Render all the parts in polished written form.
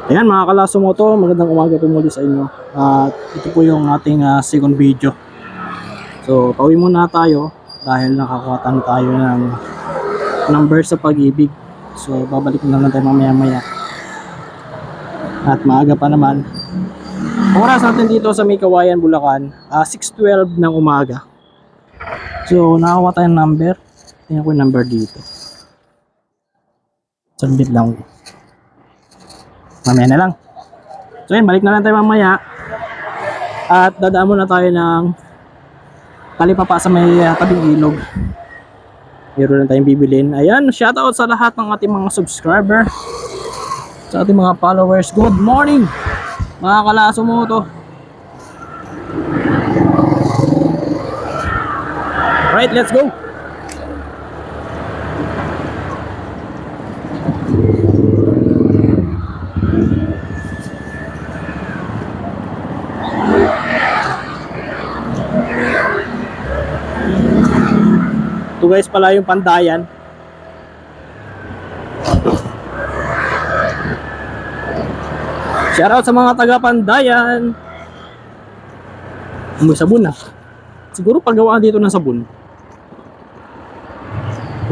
Ayan mga kalasumoto, magandang umaga po muli sa inyo. At ito po yung ating second video. So pauwi muna tayo dahil nakakuha tayo ng number sa pag-ibig. So babalik na lang tayo mamaya maya. At maaga pa naman. Oras natin dito sa May Kawayan, Bulacan, 6:12 ng umaga. So nakakuha tayo ng number. Tingnan ko yung number dito. Sabit lang. Mamaya na lang. So yun, balik na lang tayo mamaya. At dadaan muna tayo ng talipapa sa may tabing ilog. Meron na tayong bibilin. Ayan, shoutout sa lahat ng ating mga subscriber, sa ating mga followers. Good morning mga kalasumoto. Right, let's go. Ito guys pala yung Pandayan. Shoutout sa mga taga Pandayan. May sabon na. Siguro paggawaan dito ng sabon.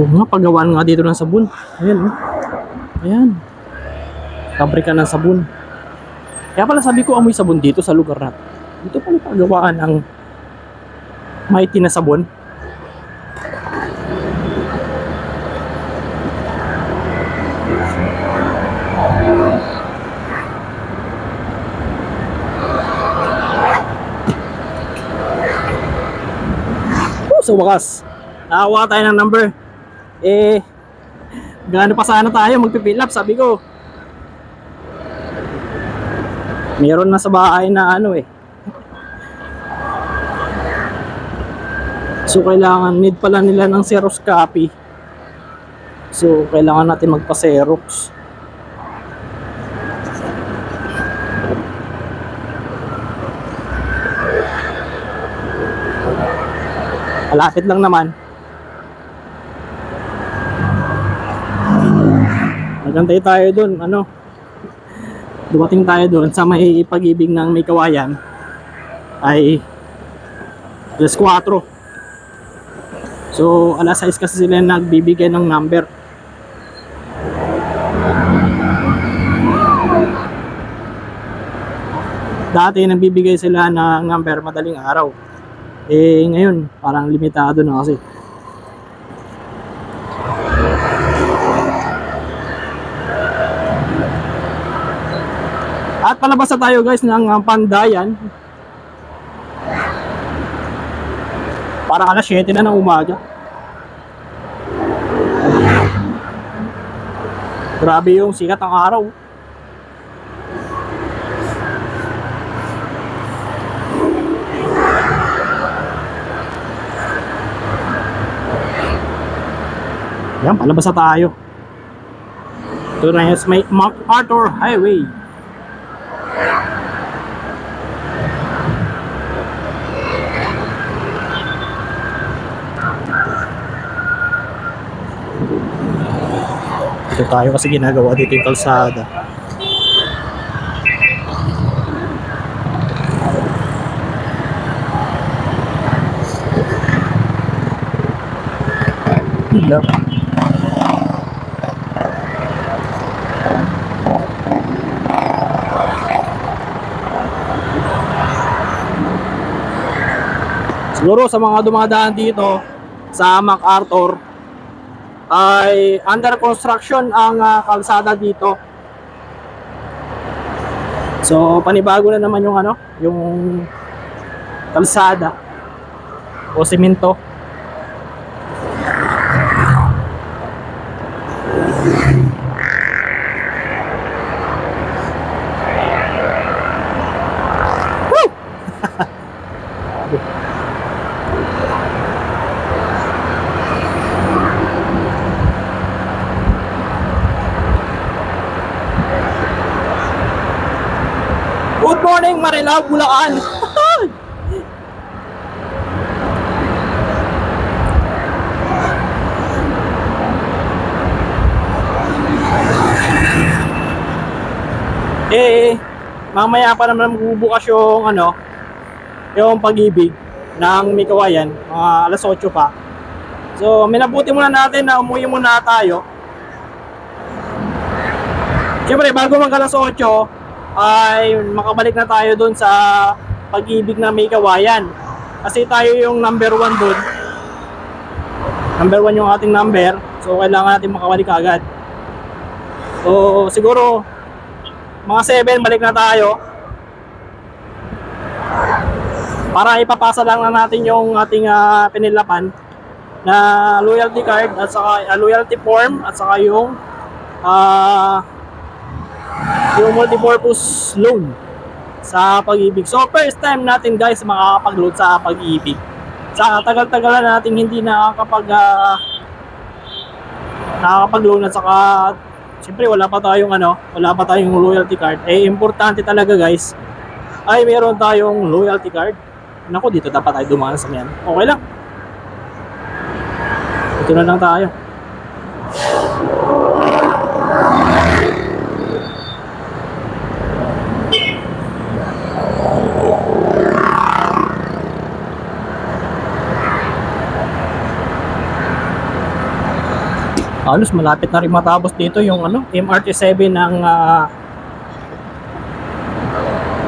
Oo nga, paggawaan nga dito ng sabon. Ayan, oh. Ayan. Pabrika ng sabon. Kaya pala sabi ko amoy sabon dito sa lugar natin. Dito pala paggawaan ng mighty na sabon. Sa wakas, nakakuha tayo ng number. Gaano pa sana tayo magpipill up, sabi ko. Meron na sa bahay na So kailangan, need pala nila ng Xerox copy. So kailangan natin magpa-Xerox. Malapit lang naman. Magantay tayo dun, dumating tayo dun sa may Pag-ibig ng May Kawayan ay alas 4. So alas 6 kasi sila nagbibigay ng number. Dati nagbibigay sila ng number madaling araw. Ngayon parang limitado na kasi. At palabas na tayo guys ng Pandayan. Parang alas 7 na ng umaga. Grabe yung sikat ng araw. Yan, palabas na tayo. Ito na yung may MacArthur Highway. Ito tayo kasi ginagawa dito yung kalsada. Hila. Siguro sa mga dumadaan dito sa MacArthur ay under construction ang kalsada dito. So panibago na naman yung yung kalsada o semento. Good morning, Marilao, Bulacan. Eh, mamaya pa naman magbubukas yung ano, yung Pag-ibig ng May Kawayan, mga alas 8 pa. So, minabuti muna natin na umuwi muna tayo. Siyempre, bago mag alas 8, ay makabalik na tayo dun sa Pag-ibig na May Kawayan. Kasi tayo yung number 1 dun. Number 1 yung ating number. So, kailangan natin makabalik agad. So, siguro, mga 7, balik na tayo. Para ipapasa lang na natin yung ating pinilapan na loyalty card at saka loyalty form at saka yung multipurpose loan sa Pag-ibig. So first time natin guys makakapag-load sa Pag-ibig. Sa tagal-tagal na natin hindi nakakapag-loan at saka siyempre wala pa tayong loyalty card. Eh importante talaga guys ay meron tayong loyalty card. Naku, dito dapat tayo dumaan sa yan. Okay lang. Ito na lang tayo. Halos malapit na rin matapos dito yung MRT 7 ng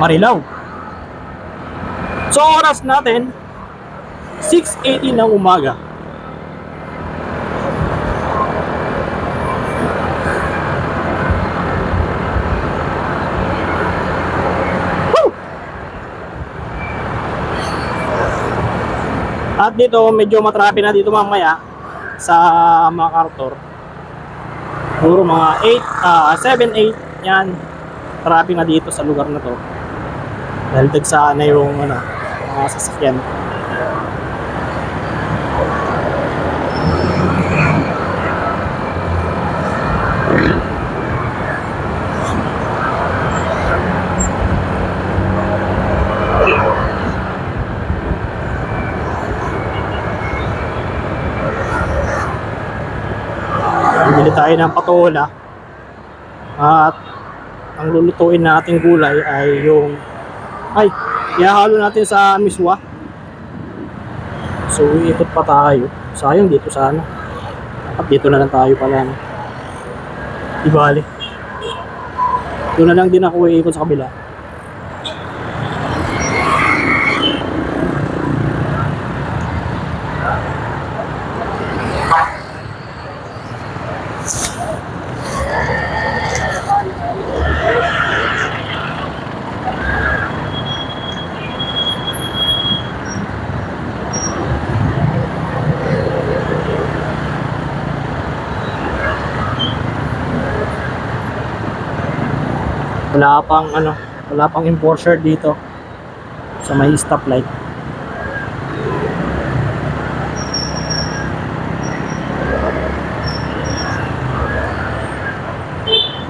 Marilao. So oras natin 6:80 ng umaga. Woo! At dito medyo matrapi na dito mamaya sa MacArthur. Puro mga 7-8 yan. Traffic na dito sa lugar na to. Dahil dagsaan na yung mga sasakyan. Bibili tayo ng patola. At ang lulutuin nating gulay ay ihahalo natin sa miswa. So iikot pa tayo. Sayang dito sana. At dito na lang tayo pala. Di bali. Doon na lang din ako iikot sa kabila. Wala pang enforcer dito sa may stoplight.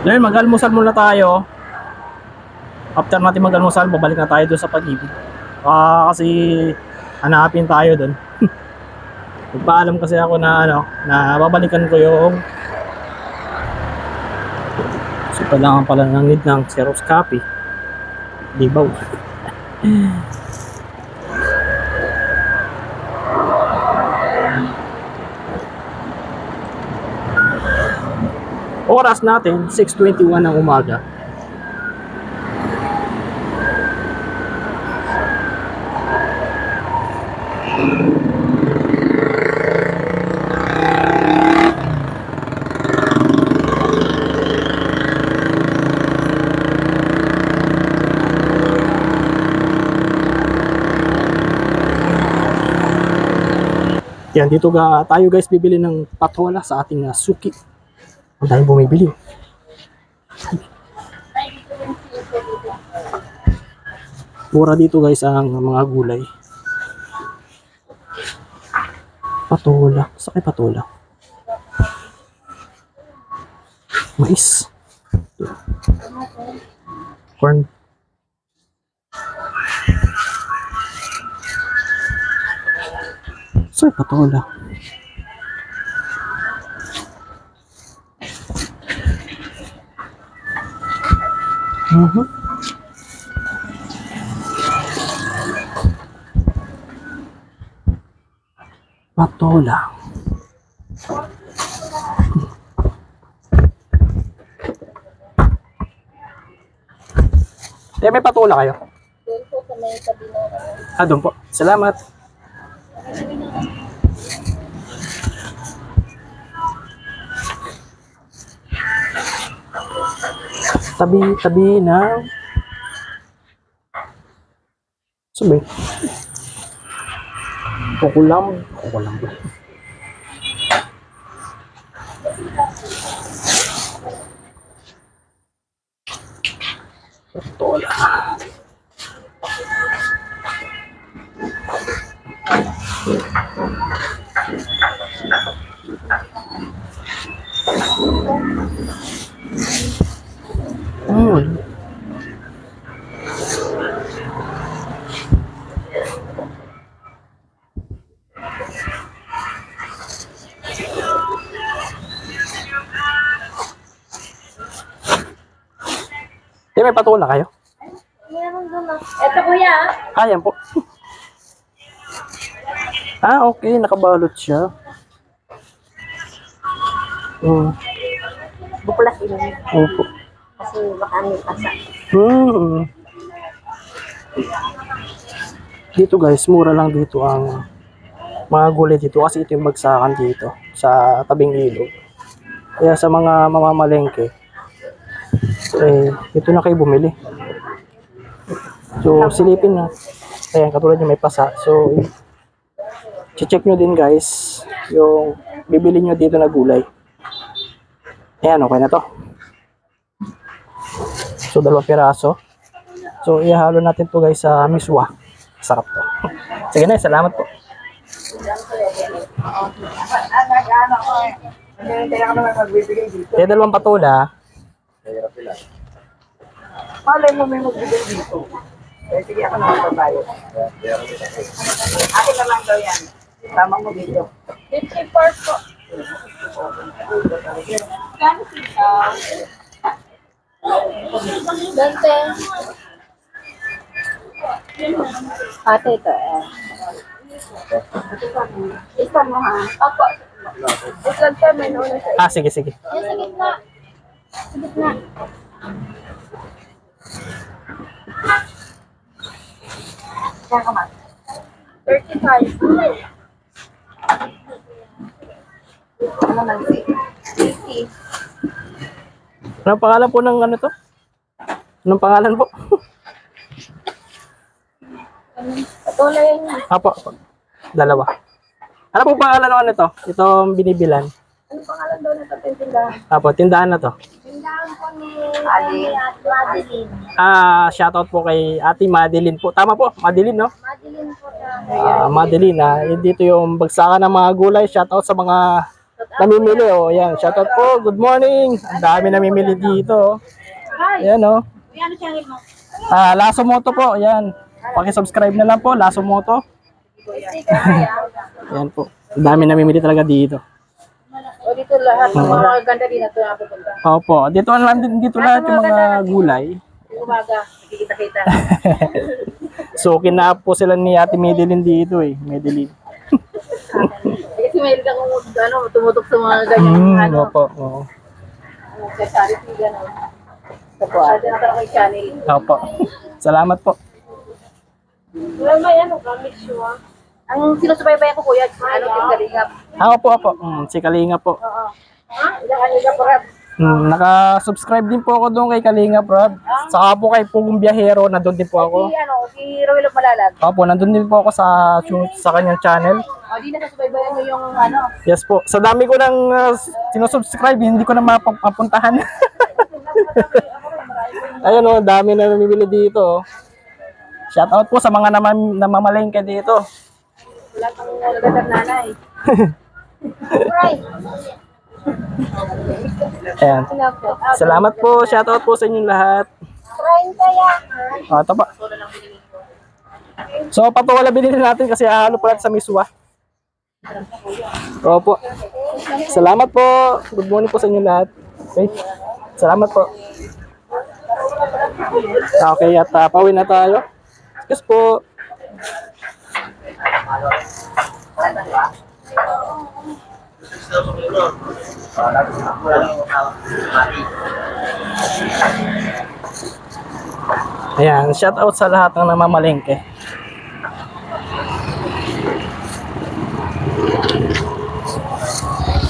Ngayon mag-almusal muna tayo. After natin mag-almusal, babalik na tayo doon sa Pag-ibig. Kasi hanapin tayo doon. Nagpaalam kasi ako na babalikan ko yung kailangan pala ng need ng Xerox copy. Di ba? Oras natin 6:21 ng umaga. Yan, dito tayo guys bibili ng patola sa ating suki. Ang daming bumibili. Mura dito guys ang mga gulay. Patola. Sakay patola. Mais. Corn. Sakay patola. Mhm. Patola. May patola kayo? Doon po sa may tabi na Doon po. Salamat. Tabi-tabi na. Sabi. Kukulam. Kukulam ba? Patola. Hmm. May patola kayo? meron doon na. Eto kuya. Yan po. Okay. Nakabalot siya. Buklas yun. Opo. Kasi baka may pasa. Dito guys, mura lang dito ang mga gulay dito kasi ito yung bagsakan dito sa tabing ilog. Kaya sa mga mamamalengke, ito na kayo bumili. So, silipin na. Ayan, katulad yung may pasa. So, check nyo din guys yung bibili nyo dito na gulay. Ayan, okay na to. So, 2 piraso. So, ihalo natin to guys sa miswa. Sarap to. Sige na, salamat po. Kaya 2 patola. Malay mo may magbigay dito. Sige ako naman babayo. Akin na lang daw yan. Tama mo dito. 54 po. Kano sila? Dante. Ate ito. Isa mo ha? Opo. Isa ka may nauna sa Sige, sige. Sa gitna. Sa gitna. Kaya ka man. 35. Ano man si? 50. Anong pangalan po ng ano to? Anong pangalan po? Patuloy yun. Apo. 2. Ano po pangalan ng ano to? Itong binibilan. Ano pangalan daw na tindahan? Apo, tindahan na to. Tindahan po ni Madeline. Shoutout po kay Ate Madeline po. Tama po, Madeline, no? Madeline po na. Madeline, dito yung bagsakan ng mga gulay. Shoutout sa mga namimili, Yan, shoutout po. Good morning. Ang dami namimili dito. Ayan, Ano channel mo? Laso Moto po, ayan. Paki-subscribe na lang po, Laso Moto. Ayan po. Ang dami namimili talaga dito. O dito lahat ng mga ganda din na ito napupunta. Opo, dito lahat yung mga gulay. Umaga, nakikita-kita. Sukin na po sila ni Ate Madeline dito Madeline. Kasi may kang tumutok sa mga ganyan. Opo, oo. Sa charity, gano'n. Sa po, ate na kay channel. Opo. Salamat po. Well, may kamix yun. Ang sinusubaybayan ko kuya, yung Kalingap. Opo. Si Kalinga po. Oo. Ilang Kalingap, Rab? Naka-subscribe din po ako doon kay Kalinga, Brad. Saka po kay Pugong Biyahero, nandun din po ako. Si Roel Malalag. Opo, nandun din po ako sa kanyang channel. Di nakasubaybayan mo yung Yes po. Sa dami ko nang sinusubscribe, hindi ko na mapuntahan. Ayun dami na namimili dito. Shout out po sa mga namamalengke dito. wala kang nagandang nanay. Right. Ayan. Salamat po. Shout out po sa inyong lahat. Trying kaya. Ito pa. So, patola binili natin kasi halo pa natin sa miswa. Opo. Salamat po. Good morning po sa inyong lahat. Okay. Salamat po. Okay, at pauwi na tayo. Yes po. Ayan, shout out sa lahat ng namamalengke.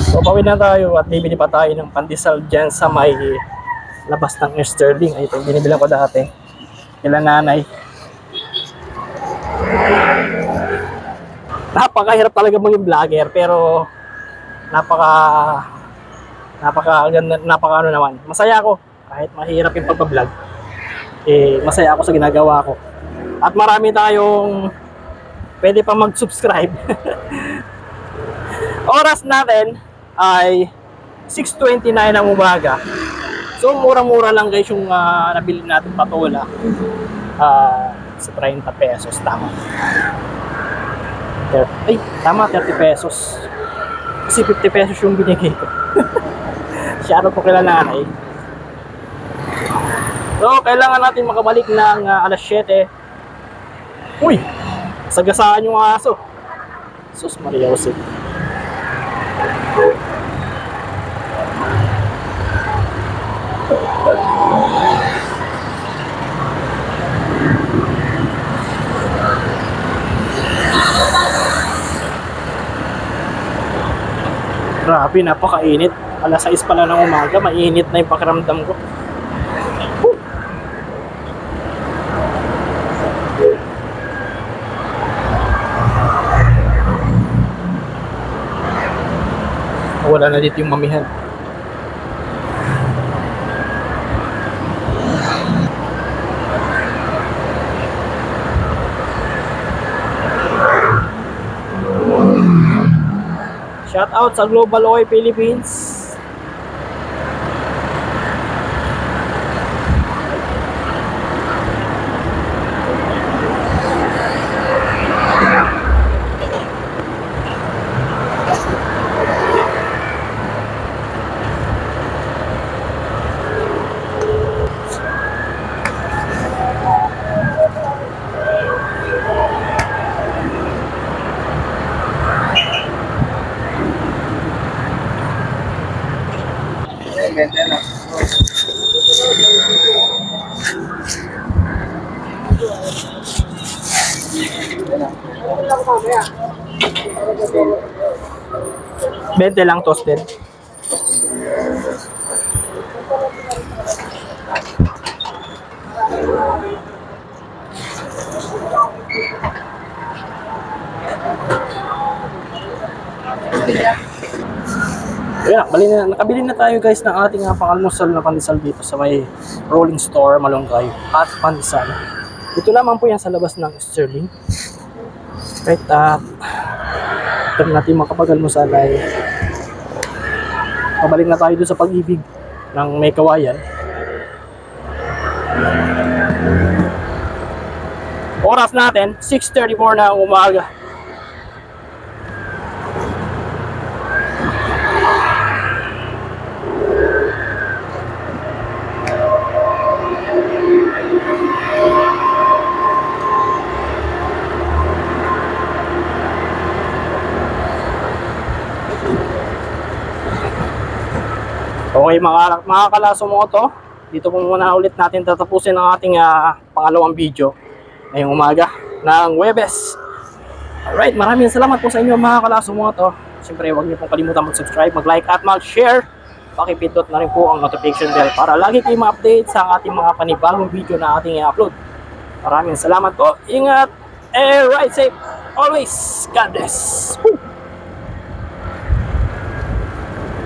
So, pauwi na tayo at bibili pa tayo ng pandesal dyan sa may labas ng Sterling. Ay, ito, binibilang ko dati. Kila nanay. Napakahirap talaga maging vlogger, pero napaka ano naman. Masaya ako kahit mahirap yung pagpa-vlog. Masaya ako sa ginagawa ko. At marami tayong pwede pa mag-subscribe. Oras natin ay 6:29 ng umaga. So mura-mura lang guys yung nabili natin patola. Sa 30 pesos tama. Tama 30 pesos. Kasi 50 pesos yung binigay ko. Shoutout po kila nanay. So, kailangan natin makabalik ng alas 7. Uy! Sagasaan yung aso. Sus Maria Jose. Grabe, napakainit. Alas 6 pala ng umaga, mainit na yung pakiramdam ko. Wala na dito yung mamihan. Shout out sa Global Oil Philippines. Bente lang toasted. Ayan, nakabili na tayo guys ng ating pang-almusal na pandesal dito sa may Rolling Store, Malunggay at pandesal. Ito lamang po yan sa labas ng Sterling. Right, after natin makapag-almusal ay pabalik na tayo doon sa Pag-ibig ng may kawayan. Oras natin 6:34 na umaga. Okay mga kalaso mo to, dito po muna ulit natin tatapusin ang ating pangalawang video ngayong umaga ng Huwebes. Alright, maraming salamat po sa inyo mga kalaso mo to. Siyempre huwag niyo pong kalimutan mag-subscribe, mag-like at mag-share. Pakipindot na rin po ang notification bell para lagi kayo ma-update sa ating mga panibagong video na ating i-upload. Maraming salamat po, ingat, and ride safe always. God bless. Woo!